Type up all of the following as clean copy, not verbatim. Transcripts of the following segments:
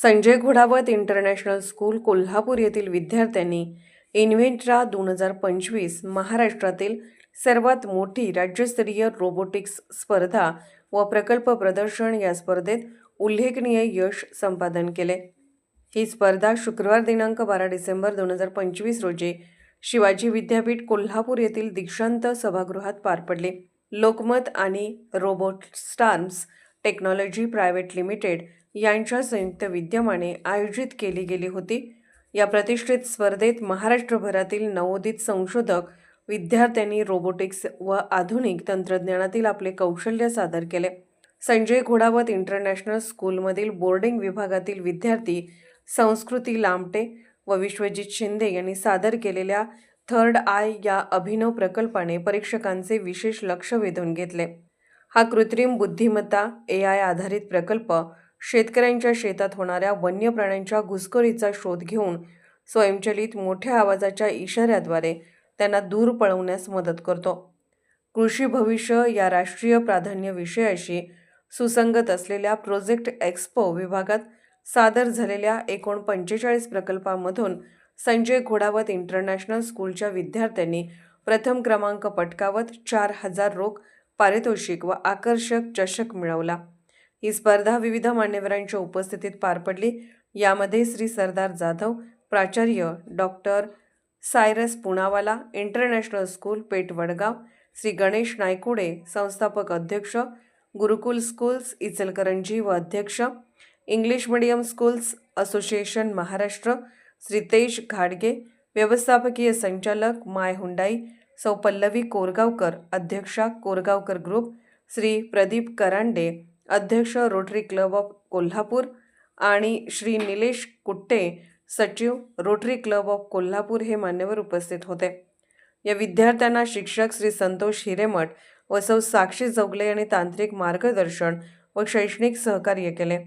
Sanjay Ghodawat international school Kolhapur येथील विद्यार्थ्यांनी इन्व्हेंट्रा 2025 महाराष्ट्रातील सर्वात मोठी राज्यस्तरीय रोबोटिक्स स्पर्धा व प्रकल्प प्रदर्शन या स्पर्धेत उल्लेखनीय यश संपादन केले। ही स्पर्धा शुक्रवार दिनांक 12 डिसेंबर 2025 रोजी शिवाजी विद्यापीठ कोल्हापूर येथील दीक्षांत सभागृहात पार पडली। लोकमत आणि रोबोस्टार्स टेक्नॉलॉजी प्रायव्हेट लिमिटेड यांच्या संयुक्त विद्यमाने आयोजित केली गेली होती। या प्रतिष्ठित स्पर्धेत महाराष्ट्रभरातील नवोदित संशोधक विद्यार्थ्यांनी रोबोटिक्स व आधुनिक तंत्रज्ञानातील आपले कौशल्य सादर केले। संजय घोडावत इंटरनॅशनल स्कूलमधील बोर्डिंग विभागातील विद्यार्थी संस्कृती लामटे व विश्वजित शिंदे यांनी सादर केलेल्या थर्ड आय या अभिनव प्रकल्पाने परीक्षकांचे विशेष लक्ष वेधून घेतले। हा कृत्रिम बुद्धिमत्ता AI आधारित प्रकल्प शेतकऱ्यांच्या शेतात होणाऱ्या वन्य प्राण्यांच्या घुसखोरीचा शोध घेऊन स्वयंचलित मोठ्या आवाजाच्या इशाऱ्याद्वारे त्यांना दूर पळवण्यास मदत करतो। कृषी भविष्य या राष्ट्रीय प्राधान्य विषयाशी सुसंगत असलेल्या प्रोजेक्ट एक्स्पो विभागात सादर झालेल्या एकूण 45 प्रकल्पांमधून संजय घोडावत इंटरनॅशनल स्कूलच्या विद्यार्थ्यांनी प्रथम क्रमांक पटकावत 4000 रोख पारितोषिक व आकर्षक चषक मिळवला। ही स्पर्धा विविध मान्यवरांच्या उपस्थितीत पार पडली। यामध्ये श्री सरदार जाधव प्राचार्य doctor Cyrus Poonawalla international school Peth Vadgaon, Shri Ganesh Naikude संस्थापक अध्यक्ष गुरुकुल स्कूल्स इचलकरंजी व अध्यक्ष English medium schools association Maharashtra, Shri Tej घाडगे व्यवस्थापकीय संचालक माय हुंडाई, सौ पल्लवी कोरगावकर अध्यक्षा कोरगावकर ग्रुप, श्री प्रदीप करांडे अध्यक्ष रोटरी क्लब ऑफ कोल्हापूर आणि श्री निलेश कुट्टे सचिव रोटरी क्लब ऑफ कोल्हापूर हे मान्यवर उपस्थित होते। या विद्यार्थ्यांना शिक्षक श्री संतोष हिरेमठ व सौ साक्षी जोगले यांनी तांत्रिक मार्गदर्शन व शैक्षणिक सहकार्य केले।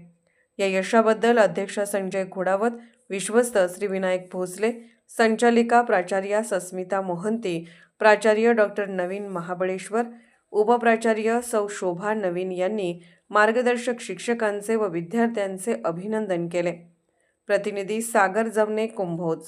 या यशाबद्दल अध्यक्ष संजय घोडावत, विश्वस्त श्री विनायक भोसले, संचालिका प्राचार्या सस्मिता मोहंती, प्राचार्य डॉक्टर नवीन महाबळेश्वर, उपप्राचार्य सौ शोभा नवीन यांनी मार्गदर्शक शिक्षकांचे व विद्यार्थ्यांचे अभिनंदन केले। प्रतिनिधी सागर जमने कुंभोज।